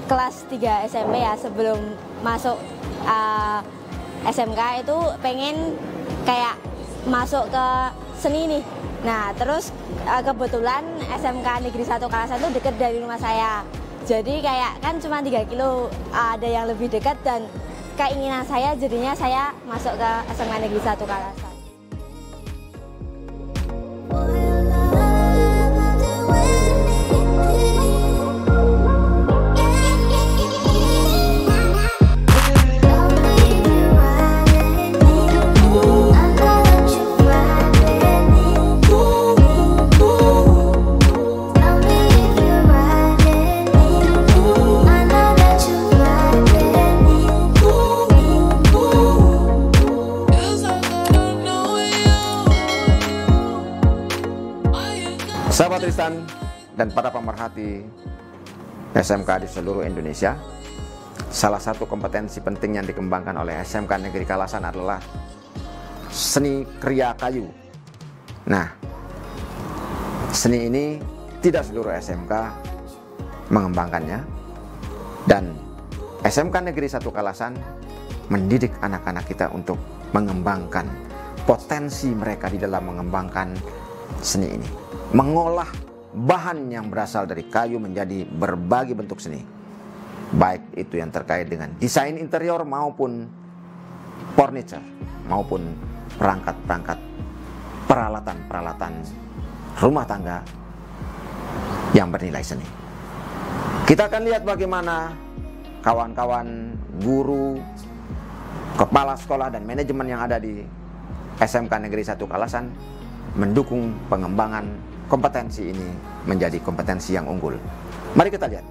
kelas 3 SMP ya, sebelum masuk SMK itu pengen kayak masuk ke seni nih. Nah terus kebetulan SMK Negeri 1 Kalasan itu deket dari rumah saya. Jadi kayak kan cuma 3 kilo, ada yang lebih dekat dan keinginan saya jadinya saya masuk ke SMK Negeri 1 Kalasan. Sahabat Tristan dan para pemerhati SMK di seluruh Indonesia, salah satu kompetensi penting yang dikembangkan oleh SMK Negeri Kalasan adalah seni kriya kayu. Nah, seni ini tidak seluruh SMK mengembangkannya, dan SMK Negeri 1 Kalasan mendidik anak-anak kita untuk mengembangkan potensi mereka di dalam mengembangkan seni ini, mengolah bahan yang berasal dari kayu menjadi berbagai bentuk seni, baik itu yang terkait dengan desain interior maupun furniture, maupun perangkat-perangkat peralatan-peralatan rumah tangga yang bernilai seni. Kita akan lihat bagaimana kawan-kawan guru, kepala sekolah dan manajemen yang ada di SMK Negeri 1 Kalasan mendukung pengembangan kompetensi ini menjadi kompetensi yang unggul. Mari kita lihat.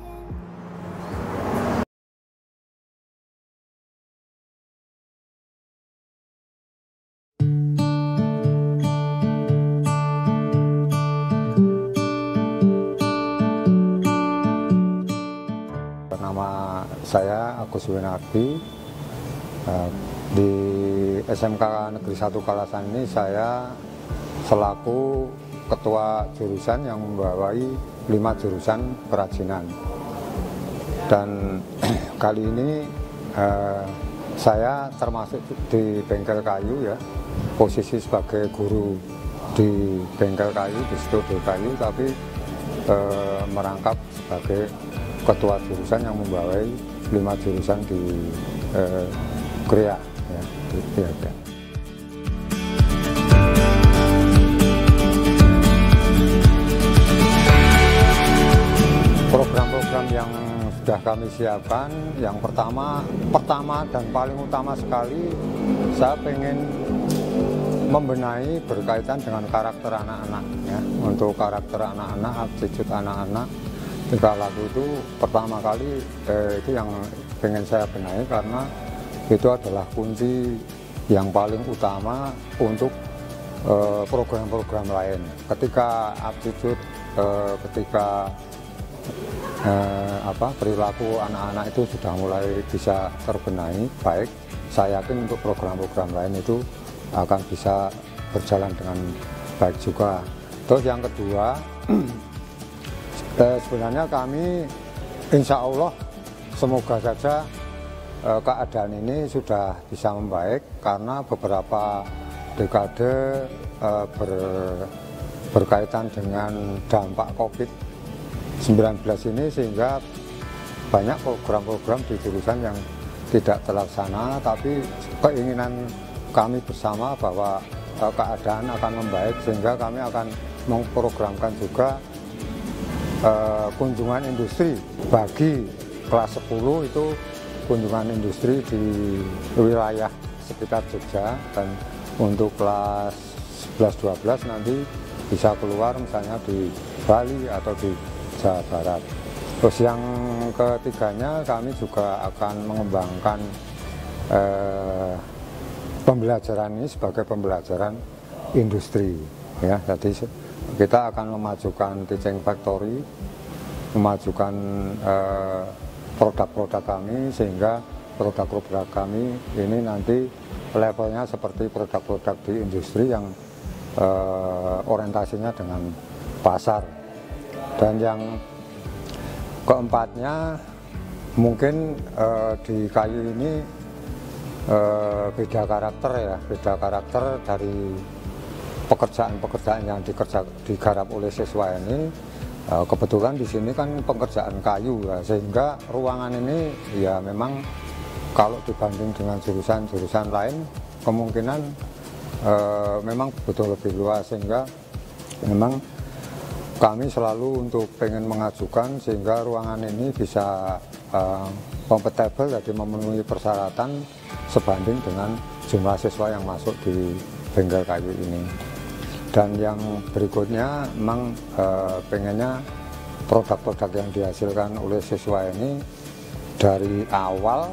Nama saya Agus Winardi. Di SMK Negeri 1 Kalasan ini saya selaku ketua jurusan yang membawai 5 jurusan kerajinan. Dan kali ini saya termasuk di bengkel kayu ya, posisi sebagai guru di bengkel kayu, di studio kayu, tapi merangkap sebagai ketua jurusan yang membawai 5 jurusan di kriya ya, ya. Program-program yang sudah kami siapkan, yang pertama dan paling utama sekali, saya pengen membenahi berkaitan dengan karakter anak-anak ya. Untuk karakter anak-anak, attitude anak-anak tingkah laku itu pertama kali itu yang pengen saya benahi, karena itu adalah kunci yang paling utama untuk program-program lain. Ketika attitude, ketika perilaku anak-anak itu sudah mulai bisa terbenahi baik, saya yakin untuk program-program lain itu akan bisa berjalan dengan baik juga. Terus yang kedua, sebenarnya kami insya Allah semoga saja keadaan ini sudah bisa membaik, karena beberapa dekade berkaitan dengan dampak COVID-19 ini, sehingga banyak program-program di jurusan yang tidak terlaksana, tapi keinginan kami bersama bahwa keadaan akan membaik, sehingga kami akan memprogramkan juga kunjungan industri bagi kelas 10 itu, kunjungan industri di wilayah sekitar Jogja, dan untuk kelas 11-12 nanti bisa keluar misalnya di Bali atau di Jawa Barat. Terus yang ketiganya, kami juga akan mengembangkan pembelajaran ini sebagai pembelajaran industri ya. Jadi kita akan memajukan teaching factory, memajukan produk-produk kami, sehingga produk-produk kami ini nanti levelnya seperti produk-produk di industri yang orientasinya dengan pasar. Dan yang keempatnya mungkin di kayu ini beda karakter ya, beda karakter dari pekerjaan-pekerjaan yang digarap oleh siswa ini. Kebetulan di sini kan pekerjaan kayu ya, sehingga ruangan ini ya memang kalau dibanding dengan jurusan-jurusan lain kemungkinan memang betul lebih luas, sehingga memang kami selalu untuk pengen mengajukan sehingga ruangan ini bisa kompatibel, jadi memenuhi persyaratan sebanding dengan jumlah siswa yang masuk di bengkel kayu ini. Dan yang berikutnya memang pengennya produk-produk yang dihasilkan oleh siswa ini dari awal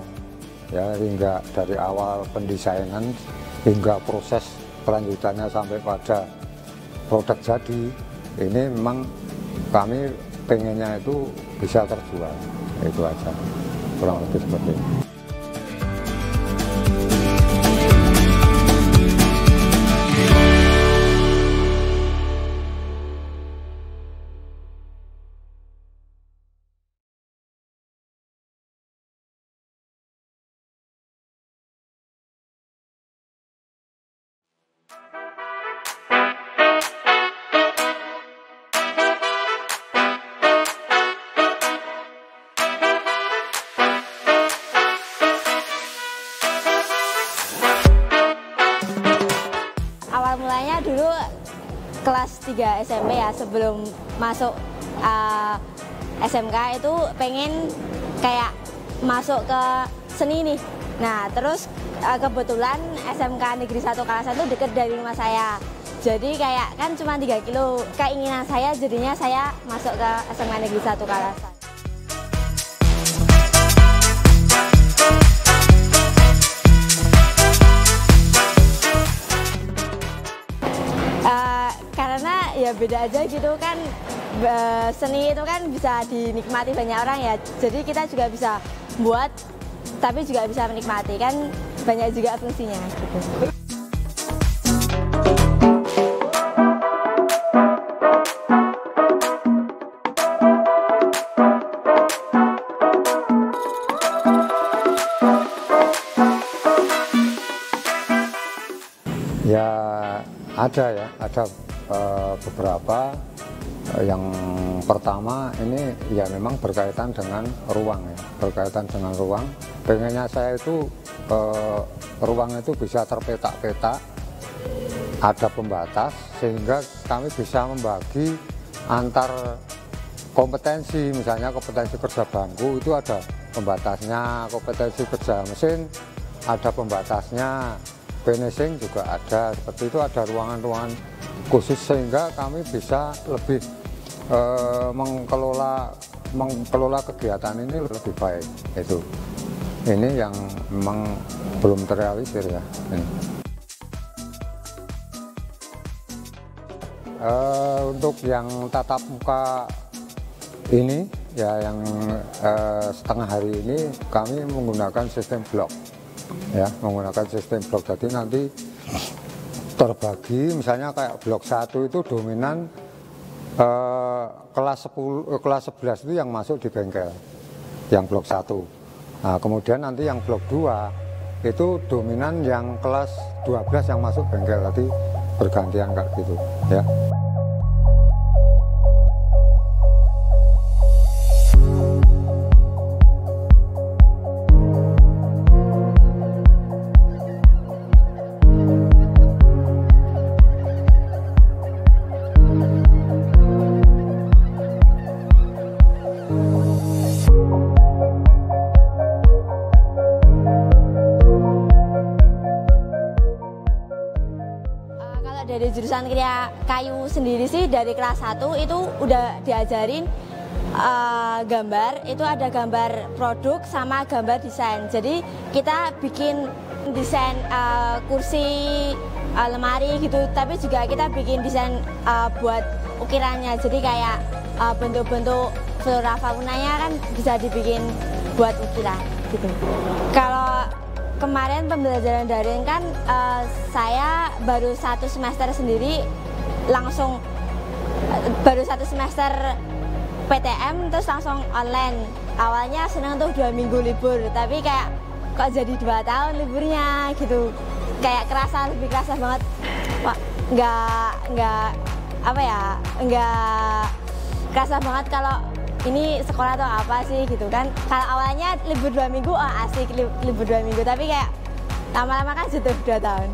ya, hingga dari awal pendesainan hingga proses kelanjutannya sampai pada produk jadi, ini memang kami pengennya itu bisa terjual. Itu aja, kurang lebih seperti itu. Awal mulanya dulu kelas 3 SMP ya, sebelum masuk SMK itu pengen kayak masuk ke seni nih. Nah terus kebetulan SMK Negeri 1 Kalasan itu deket dari rumah saya. Jadi kayak kan cuma 3 kilo, keinginan saya jadinya saya masuk ke SMK Negeri 1 Kalasan. Karena ya beda aja gitu kan, seni itu kan bisa dinikmati banyak orang ya, jadi kita juga bisa buat tapi juga bisa menikmati, kan banyak juga fungsinya gitu. Ya ada beberapa. Yang pertama ini ya memang berkaitan dengan ruang ya, berkaitan dengan ruang. Pengennya saya itu ruang itu bisa terpetak-petak, ada pembatas, sehingga kami bisa membagi antar kompetensi. Misalnya kompetensi kerja bangku itu ada pembatasnya, kompetensi kerja mesin ada pembatasnya, finishing juga ada, seperti itu ada ruangan-ruangan khusus, sehingga kami bisa lebih mengelola kegiatan ini lebih baik. Itu ini yang memang belum terrealisir ya ini. Untuk yang tatap muka ini ya, yang setengah hari ini kami menggunakan sistem blok ya, menggunakan sistem blok. Jadi nanti terbagi, misalnya kayak blok 1 itu dominan kelas 11 itu yang masuk di bengkel, yang blok 1. Nah, kemudian nanti yang blok 2 itu dominan yang kelas 12 yang masuk bengkel, tadi bergantian kayak gitu ya. Dari jurusan Kriya Kayu sendiri sih, dari kelas 1 itu udah diajarin gambar, itu ada gambar produk sama gambar desain. Jadi kita bikin desain kursi, lemari gitu, tapi juga kita bikin desain buat ukirannya. Jadi kayak bentuk-bentuk flora faunanya kan bisa dibikin buat ukiran gitu. Kalau kemarin pembelajaran daring kan saya baru 1 semester sendiri, langsung baru 1 semester PTM terus langsung online. Awalnya senang tuh 2 minggu libur, tapi kayak kok jadi 2 tahun liburnya gitu. Kayak lebih kerasa banget. Wah, nggak apa ya, nggak kerasa banget kalau ini sekolah atau apa sih gitu kan. Kalau awalnya libur 2 minggu, oh asik libur 2 minggu, tapi kayak lama-lama kan sudah 2 tahun.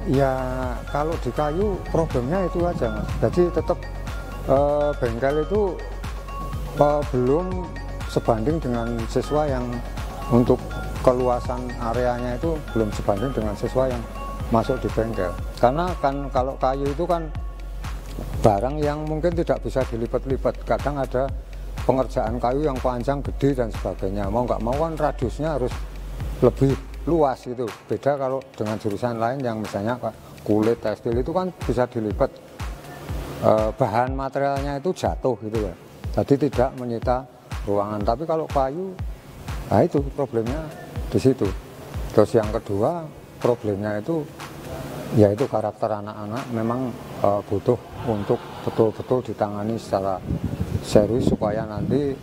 Ya kalau di kayu problemnya itu aja Mas. Jadi tetap bengkel itu belum sebanding dengan siswa yang untuk keluasan areanya itu belum sebanding dengan siswa yang masuk di bengkel. Karena kan kalau kayu itu kan barang yang mungkin tidak bisa dilipat-lipat. Kadang ada pengerjaan kayu yang panjang, gede dan sebagainya. Mau nggak mau kan radiusnya harus lebih luas gitu. Beda kalau dengan jurusan lain yang misalnya kulit, tekstil itu kan bisa dilipat, bahan materialnya itu jatuh gitu ya, jadi tidak menyita ruangan. Tapi kalau kayu, nah itu problemnya di situ. Terus yang kedua problemnya itu yaitu karakter anak-anak memang butuh untuk betul-betul ditangani secara serius supaya nanti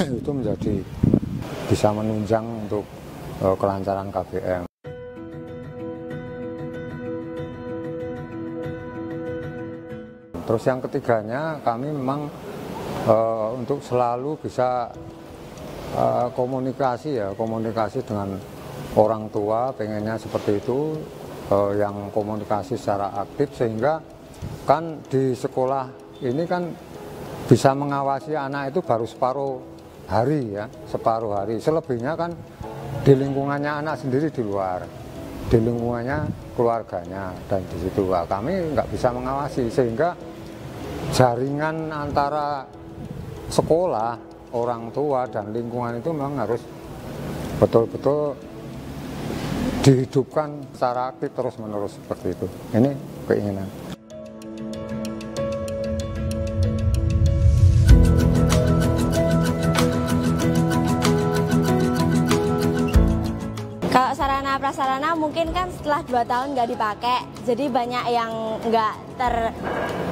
itu menjadi bisa menunjang untuk kelancaran KBM. Terus yang ketiganya kami memang untuk selalu bisa komunikasi dengan orang tua, pengennya seperti itu, yang komunikasi secara aktif sehingga kan di sekolah ini kan bisa mengawasi anak itu baru separuh hari ya, separuh hari. Selebihnya kan di lingkungannya anak sendiri di luar, di lingkungannya keluarganya, dan di situ kami nggak bisa mengawasi sehingga jaringan antara sekolah, orang tua dan lingkungan itu memang harus betul-betul dihidupkan secara aktif terus-menerus seperti itu. Ini keinginan. Kalau sarana prasarana mungkin kan setelah 2 tahun nggak dipakai, jadi banyak yang nggak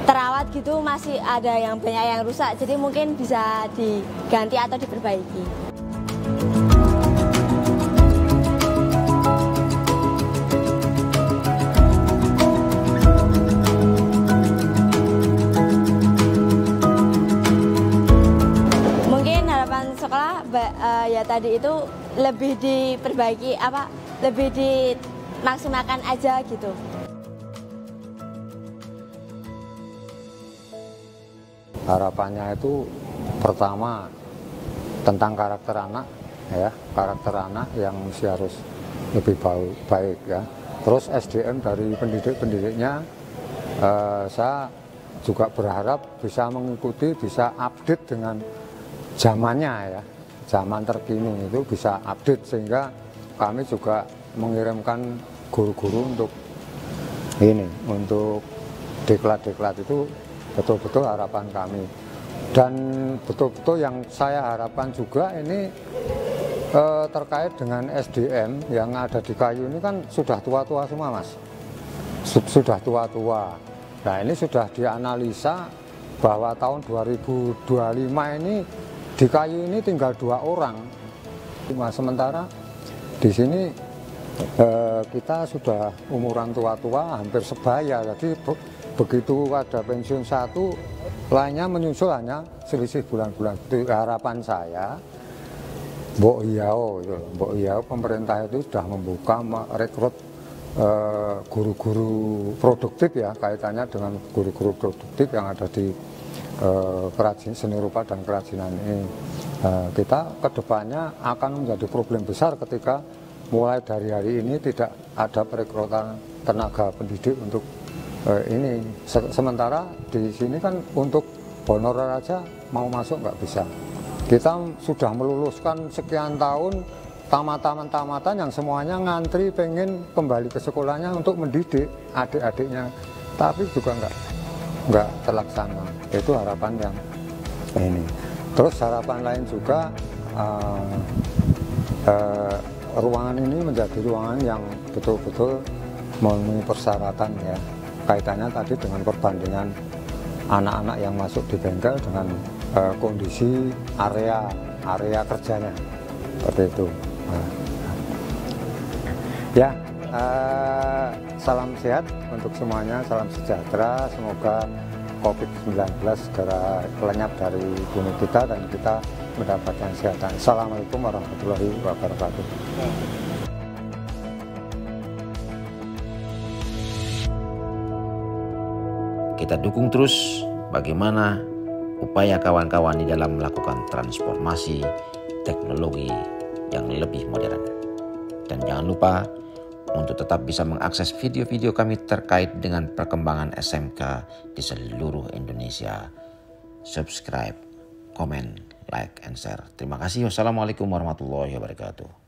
terawat gitu, masih ada yang banyak yang rusak, jadi mungkin bisa diganti atau diperbaiki. Mungkin harapan sekolah ya tadi itu lebih diperbaiki, lebih dimaksimalkan aja gitu. Harapannya itu pertama tentang karakter anak ya, karakter anak yang mesti harus lebih baik ya. Terus SDM dari pendidik-pendidiknya, saya juga berharap bisa mengikuti, bisa update dengan zamannya ya, zaman terkini itu bisa update sehingga kami juga mengirimkan guru-guru untuk ini, untuk diklat-diklat itu betul-betul harapan kami. Dan betul-betul yang saya harapkan juga ini terkait dengan SDM yang ada di kayu ini kan sudah tua-tua semua Mas, sudah tua-tua. Nah ini sudah dianalisa bahwa tahun 2025 ini di kayu ini tinggal 2 orang. Sementara di sini kita sudah umuran tua-tua hampir sebaya, jadi begitu ada pensiun satu, lainnya menyusul hanya selisih bulan-bulan. Harapan saya, Mbok Iyao pemerintah itu sudah membuka merekrut guru-guru produktif ya, kaitannya dengan guru-guru produktif yang ada di kerajinan seni rupa dan kerajinan ini. Kita kedepannya akan menjadi problem besar ketika mulai dari hari ini tidak ada perekrutan tenaga pendidik untuk ini. Sementara di sini kan untuk honorer aja mau masuk nggak bisa. Kita sudah meluluskan sekian tahun tamatan yang semuanya ngantri pengen kembali ke sekolahnya untuk mendidik adik-adiknya, tapi juga nggak terlaksana. Itu harapan yang ini. Terus harapan lain juga ruangan ini menjadi ruangan yang betul-betul memenuhi persyaratan ya, kaitannya tadi dengan perbandingan anak-anak yang masuk di bengkel dengan kondisi area kerjanya seperti itu. Ya, salam sehat untuk semuanya, salam sejahtera, semoga COVID-19 segera lenyap dari bumi kita dan kita mendapatkan kesehatan. Assalamualaikum warahmatullahi wabarakatuh. Kita dukung terus bagaimana upaya kawan-kawan di dalam melakukan transformasi teknologi yang lebih modern. Dan jangan lupa untuk tetap bisa mengakses video-video kami terkait dengan perkembangan SMK di seluruh Indonesia. Subscribe, komen, like, and share. Terima kasih. Wassalamualaikum warahmatullahi wabarakatuh.